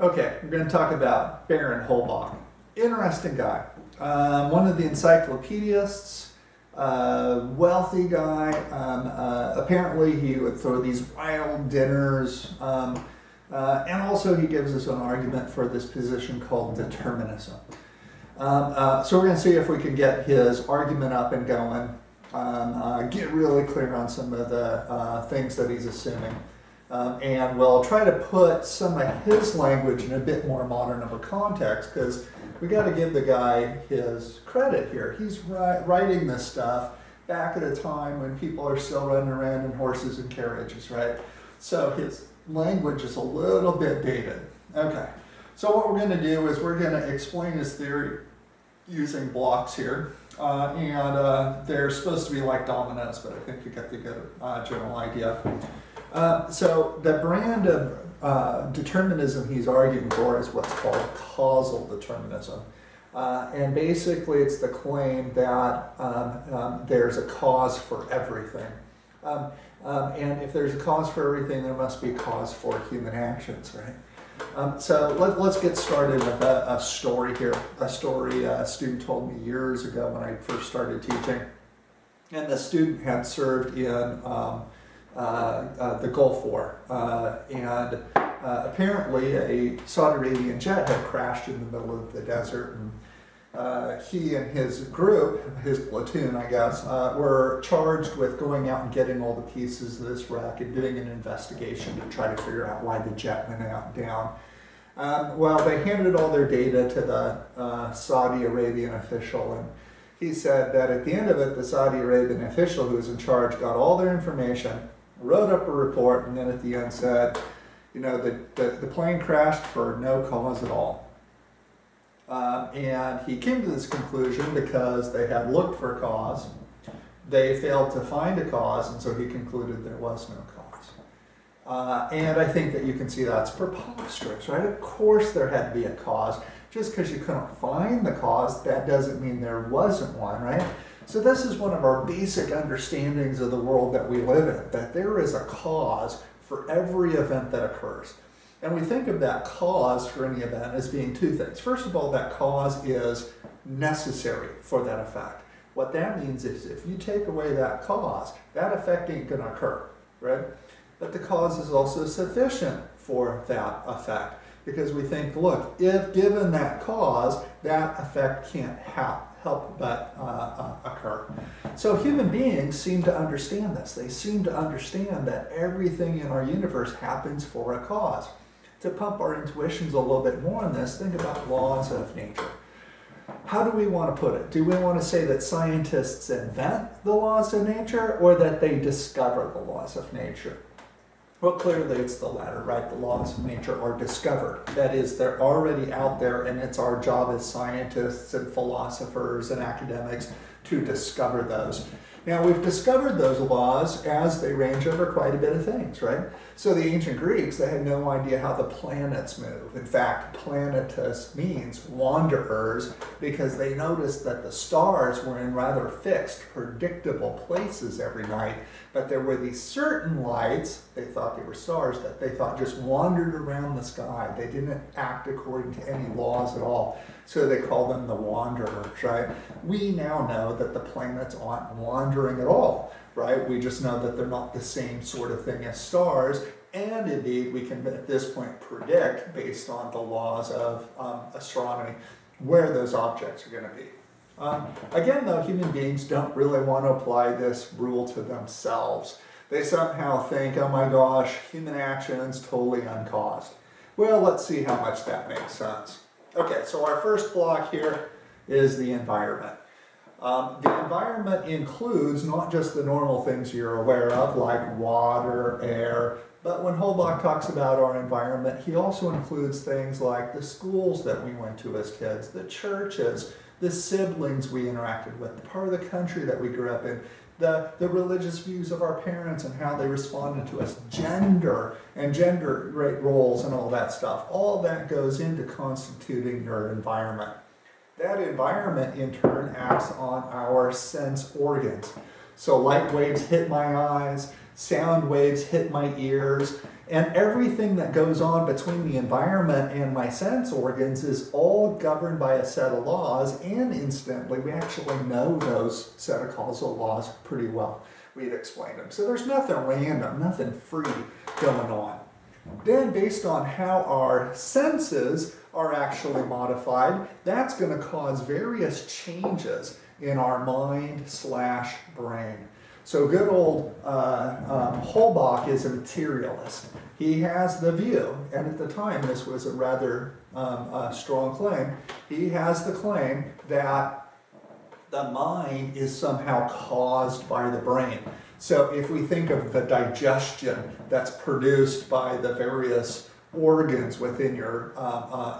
Okay, we're going to talk about Baron Holbach. Interesting guy. One of the encyclopedists, wealthy guy. Apparently, he would throw these wild dinners. And also, he gives us an argument for this position called determinism. So, we're going to see if we can get his argument up and going, get really clear on some of the things that he's assuming. And we'll try to put some of his language in a bit more modern of a context, because we got to give the guy his credit here. He's writing this stuff back at a time when people are still running around in horses and carriages, right? So his language is a little bit dated. Okay, so what we're going to do is we're going to explain his theory using blocks here. And they're supposed to be like dominoes, but I think you get the good general idea. So the brand of determinism he's arguing for is what's called causal determinism. And basically it's the claim that there's a cause for everything. And if there's a cause for everything, there must be a cause for human actions, right? So let's get started with a story here. A story a student told me years ago when I first started teaching. And the student had served in the Gulf War, and apparently a Saudi Arabian jet had crashed in the middle of the desert, and he and his group, his platoon I guess, were charged with going out and getting all the pieces of this wreck and doing an investigation to try to figure out why the jet went down. Well, they handed all their data to the Saudi Arabian official, and he said that at the end of it, the Saudi Arabian official who was in charge got all their information, wrote up a report, and then at the end said, you know, the plane crashed for no cause at all. And he came to this conclusion because they had looked for a cause, they failed to find a cause, and so he concluded there was no cause. And I think that you can see that's preposterous, right? Of course there had to be a cause. Just because you couldn't find the cause, that doesn't mean there wasn't one, right? So this is one of our basic understandings of the world that we live in, that there is a cause for every event that occurs. And we think of that cause for any event as being two things. First of all, that cause is necessary for that effect. What that means is if you take away that cause, that effect ain't going to occur, right? But the cause is also sufficient for that effect, because we think, look, if given that cause, that effect can't help but occur. So human beings seem to understand this. They seem to understand that everything in our universe happens for a cause. To pump our intuitions a little bit more on this, think about laws of nature. How do we want to put it? Do we want to say that scientists invent the laws of nature, or that they discover the laws of nature? Well, clearly it's the latter, right? The laws of nature are discovered. That is, they're already out there, and it's our job as scientists and philosophers and academics to discover those. Now, we've discovered those laws as they range over quite a bit of things, right? So the ancient Greeks, they had no idea how the planets move. In fact, planetus means wanderers, because they noticed that the stars were in rather fixed, predictable places every night, but there were these certain lights, they thought they were stars, that they thought just wandered around the sky. They didn't act according to any laws at all. So they call them the wanderers, right? We now know that the planets aren't wandering at all, right? We just know that they're not the same sort of thing as stars. And indeed, we can at this point predict, based on the laws of astronomy, where those objects are going to be. Again, though, human beings don't really want to apply this rule to themselves. They somehow think, oh my gosh, human actions totally uncaused. Well, let's see how much that makes sense. Okay, so our first block here is the environment. The environment includes not just the normal things you're aware of, like water, air, but when Holbach talks about our environment, he also includes things like the schools that we went to as kids, the churches, the siblings we interacted with, the part of the country that we grew up in, the religious views of our parents and how they responded to us, gender and gender roles and all that stuff. All that goes into constituting your environment. That environment in turn acts on our sense organs. So light waves hit my eyes, sound waves hit my ears, And everything that goes on between the environment and my sense organs is all governed by a set of laws, and incidentally, we actually know those set of causal laws pretty well. We've explained them. So there's nothing random, nothing free going on. Then, based on how our senses are actually modified, that's going to cause various changes in our mind/brain. So good old Holbach is a materialist. He has the view, and at the time this was a rather strong claim, he has the claim that the mind is somehow caused by the brain. So if we think of the digestion that's produced by the various organs within your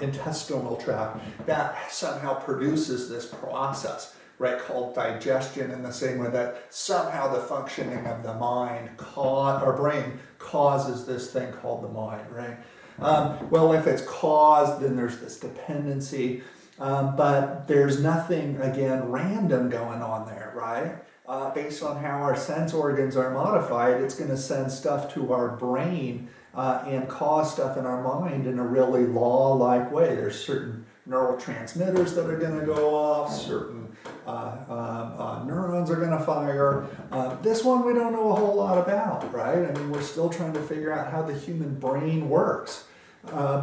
intestinal tract, that somehow produces this process, right, called digestion, in the same way that somehow the functioning of the mind, or brain, causes this thing called the mind, right? Well, if it's caused, then there's this dependency, but there's nothing, again, random going on there, right? Based on how our sense organs are modified, it's going to send stuff to our brain and cause stuff in our mind in a really law-like way. There's certain neurotransmitters that are going to go off, certain neurons are going to fire. This one we don't know a whole lot about, right? I mean, we're still trying to figure out how the human brain works.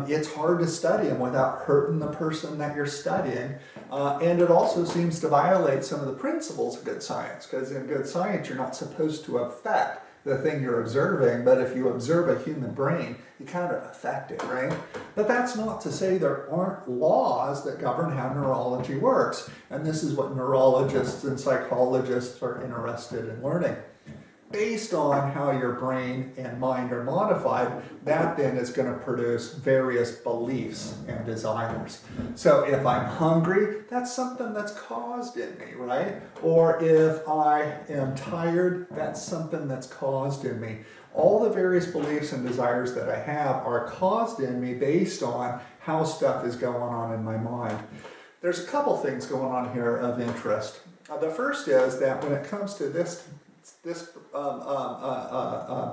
It's hard to study them without hurting the person that you're studying. And it also seems to violate some of the principles of good science, because in good science you're not supposed to affect the thing you're observing, but if you observe a human brain, you kind of affect it, right? But that's not to say there aren't laws that govern how neurology works, and this is what neurologists and psychologists are interested in learning. Based on how your brain and mind are modified, that then is going to produce various beliefs and desires. So if I'm hungry, that's something that's caused in me, right? Or if I am tired, that's something that's caused in me. All the various beliefs and desires that I have are caused in me based on how stuff is going on in my mind. There's a couple things going on here of interest. The first is that when it comes to this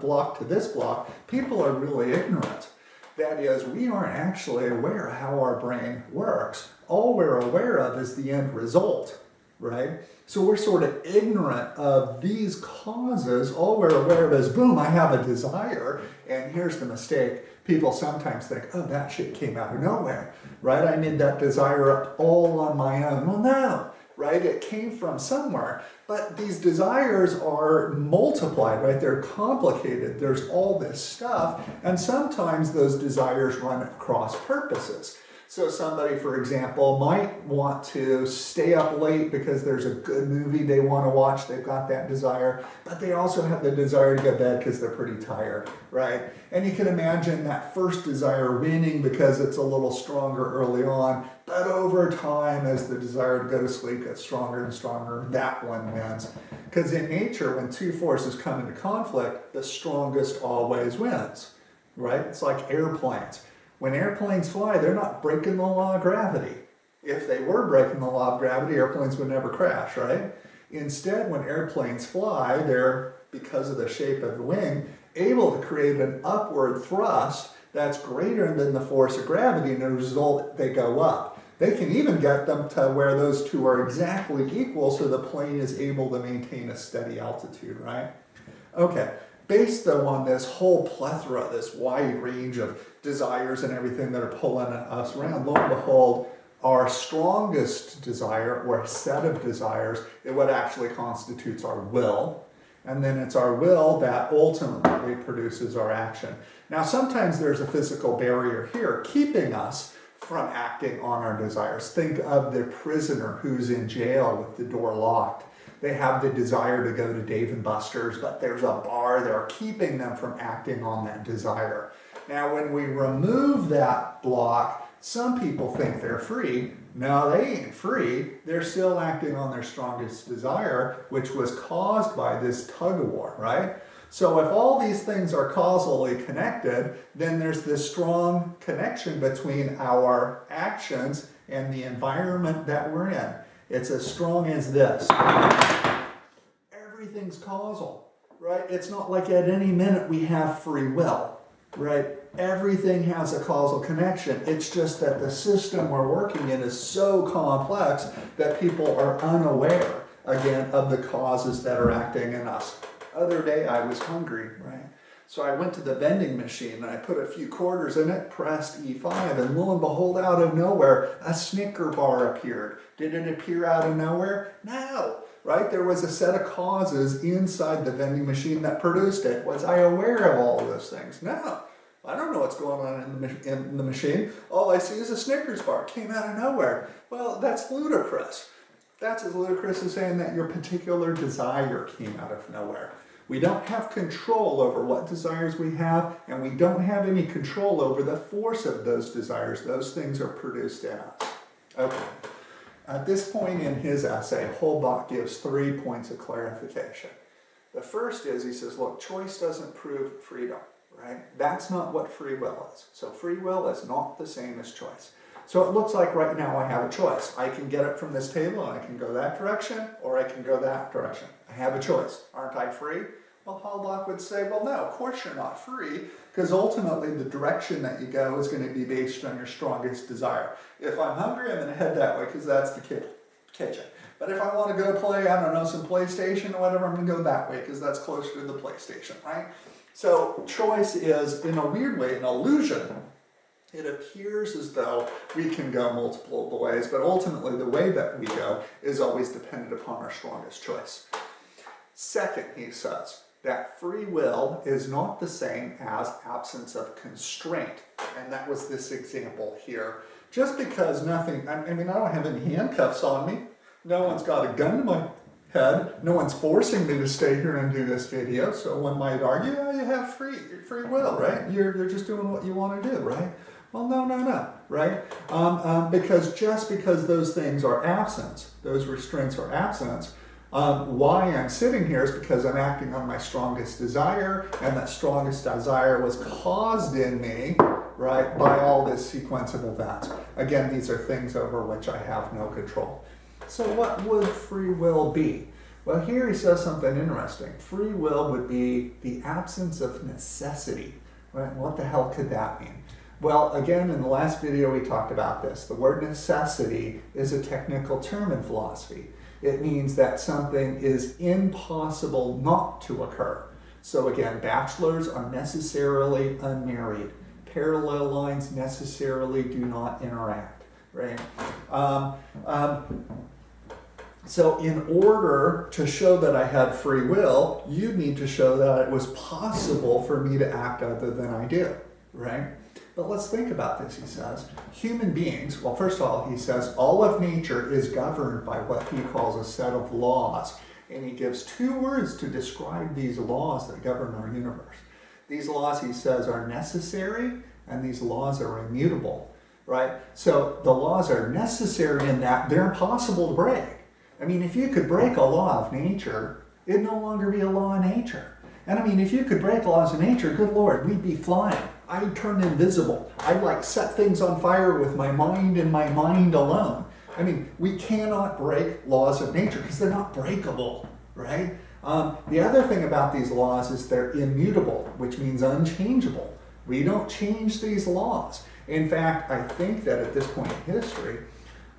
block to this block, people are really ignorant. That is, we aren't actually aware how our brain works. All we're aware of is the end result, right? So we're sort of ignorant of these causes. All we're aware of is, boom, I have a desire, and here's the mistake. People sometimes think, oh, that shit came out of nowhere, right? I made that desire up all on my own. Well, no. Right? It came from somewhere. But these desires are multiplied, right? They're complicated. There's all this stuff. And sometimes those desires run at cross purposes. So somebody, for example, might want to stay up late because there's a good movie they want to watch. They've got that desire. But they also have the desire to go to bed because they're pretty tired, right? And you can imagine that first desire winning because it's a little stronger early on. But over time, as the desire to go to sleep gets stronger and stronger, that one wins. Because in nature, when two forces come into conflict, the strongest always wins, right? It's like airplanes. When airplanes fly, they're not breaking the law of gravity. If they were breaking the law of gravity, airplanes would never crash, right? Instead, when airplanes fly, they're, because of the shape of the wing, able to create an upward thrust that's greater than the force of gravity, and as a result, they go up. They can even get them to where those two are exactly equal, so the plane is able to maintain a steady altitude, right? Okay. Based though on this whole plethora, this wide range of desires and everything that are pulling us around, lo and behold, our strongest desire, or set of desires, is what actually constitutes our will. And then it's our will that ultimately produces our action. Now, sometimes there's a physical barrier here keeping us from acting on our desires. Think of the prisoner who's in jail with the door locked. They have the desire to go to Dave & Buster's, but there's a bar there keeping them from acting on that desire. Now, when we remove that block, some people think they're free. No, they ain't free. They're still acting on their strongest desire, which was caused by this tug-of-war, right? So if all these things are causally connected, then there's this strong connection between our actions and the environment that we're in. It's as strong as this. Everything's causal, right? It's not like at any minute we have free will. right? Everything has a causal connection. It's just that the system we're working in is so complex that people are unaware, again, of the causes that are acting in us. Other day I was hungry, right? So I went to the vending machine and I put a few quarters in it, pressed E5, and lo and behold, out of nowhere, a Snicker bar appeared. Did it appear out of nowhere? No, right? There was a set of causes inside the vending machine that produced it. Was I aware of all of those things? No. I don't know what's going on in the machine. All I see is a Snickers bar. It came out of nowhere. Well, that's ludicrous. That's as ludicrous as saying that your particular desire came out of nowhere. We don't have control over what desires we have, and we don't have any control over the force of those desires. Those things are produced in us. Okay. At this point in his essay, Holbach gives 3 points of clarification. The first is, he says, look, choice doesn't prove freedom, right? That's not what free will is. So free will is not the same as choice. So it looks like right now I have a choice. I can get up from this table and I can go that direction, or I can go that direction. I have a choice. Aren't I free? Well, Holbach would say, well, no, of course you're not free, because ultimately the direction that you go is going to be based on your strongest desire. If I'm hungry, I'm going to head that way because that's the kitchen. But if I want to go play, I don't know, some PlayStation or whatever, I'm going to go that way because that's closer to the PlayStation, right? So choice is, in a weird way, an illusion. It appears as though we can go multiple ways, but ultimately the way that we go is always dependent upon our strongest choice. Second, he says, that free will is not the same as absence of constraint. And that was this example here. Just because nothing, I mean, I don't have any handcuffs on me. No one's got a gun to my head. No one's forcing me to stay here and do this video. So one might argue, oh, you have free will, right? You're just doing what you want to do, right? Well, no, right? Just because those things are absent, those restraints are absent, why I'm sitting here is because I'm acting on my strongest desire, and that strongest desire was caused in me, right, by all this sequence of events. Again, these are things over which I have no control. So what would free will be? Well, here he says something interesting. Free will would be the absence of necessity, right? What the hell could that mean? Well, again, in the last video we talked about this. The word necessity is a technical term in philosophy. It means that something is impossible not to occur. So again, bachelors are necessarily unmarried. Parallel lines necessarily do not interact, right? So in order to show that I had free will, you need to show that it was possible for me to act other than I do, right? But let's think about this, he says. Human beings, well, first of all, he says, all of nature is governed by what he calls a set of laws. And he gives 2 words to describe these laws that govern our universe. These laws, he says, are necessary, and these laws are immutable, right? So the laws are necessary in that they're impossible to break. I mean, if you could break a law of nature, it'd no longer be a law of nature. And I mean, if you could break laws of nature, good Lord, we'd be flying. I'd turn invisible. I'd set things on fire with my mind and my mind alone. I mean, we cannot break laws of nature because they're not breakable, right? The other thing about these laws is they're immutable, which means unchangeable. We don't change these laws. In fact, I think that at this point in history,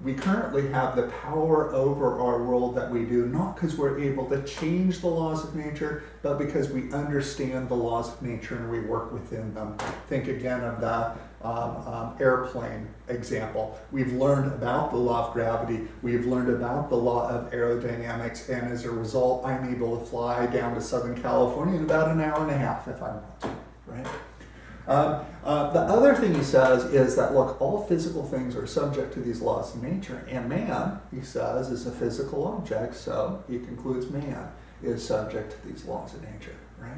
we currently have the power over our world that we do, not because we're able to change the laws of nature, but because we understand the laws of nature and we work within them. Think again of the airplane example. We've learned about the law of gravity, we've learned about the law of aerodynamics, and as a result, I'm able to fly down to Southern California in about an hour and a half if I want to, right? The other thing he says is that, look, all physical things are subject to these laws of nature, and man, he says, is a physical object, so he concludes man is subject to these laws of nature, right?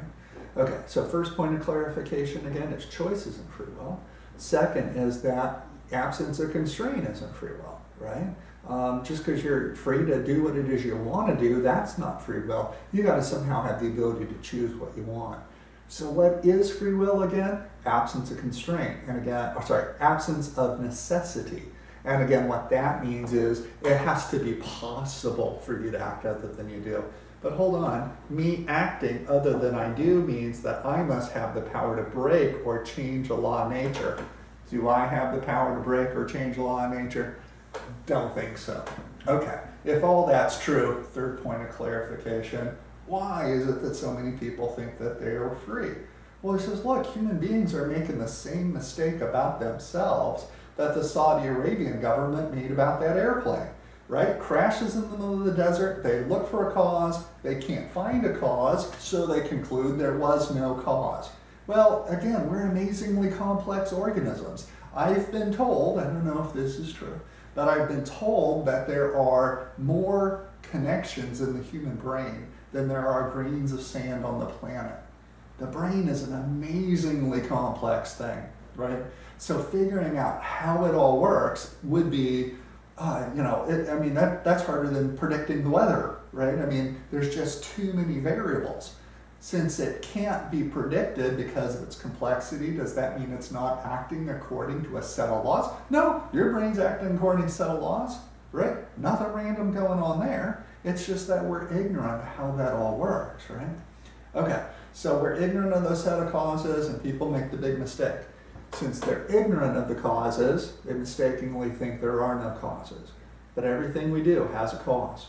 Okay, so first point of clarification, again, is choice isn't free will. Second is that absence of constraint isn't free will, right? Just because you're free to do what it is you want to do, that's not free will. You got to somehow have the ability to choose what you want. So what is free will again? Absence of constraint, and again, absence of necessity. And again, what that means is it has to be possible for you to act other than you do. but hold on, me acting other than I do means that I must have the power to break or change a law of nature. Do I have the power to break or change a law of nature? Don't think so. Okay, if all that's true, third point of clarification, why is it that so many people think that they are free? Well, he says, look, human beings are making the same mistake about themselves that the Saudi Arabian government made about that airplane, right? Crashes in the middle of the desert, they look for a cause, they can't find a cause, so they conclude there was no cause. Well, again, we're amazingly complex organisms. I've been told, I don't know if this is true, but I've been told that there are more connections in the human brain than there are grains of sand on the planet. The brain is an amazingly complex thing, right? So figuring out how it all works would be, that's harder than predicting the weather, right? I mean, there's just too many variables. Since it can't be predicted because of its complexity, does that mean it's not acting according to a set of laws? No, your brain's acting according to a set of laws, right? Nothing random going on there. It's just that we're ignorant of how that all works, right? Okay, so we're ignorant of those set of causes and people make the big mistake. Since they're ignorant of the causes, they mistakenly think there are no causes. But everything we do has a cause.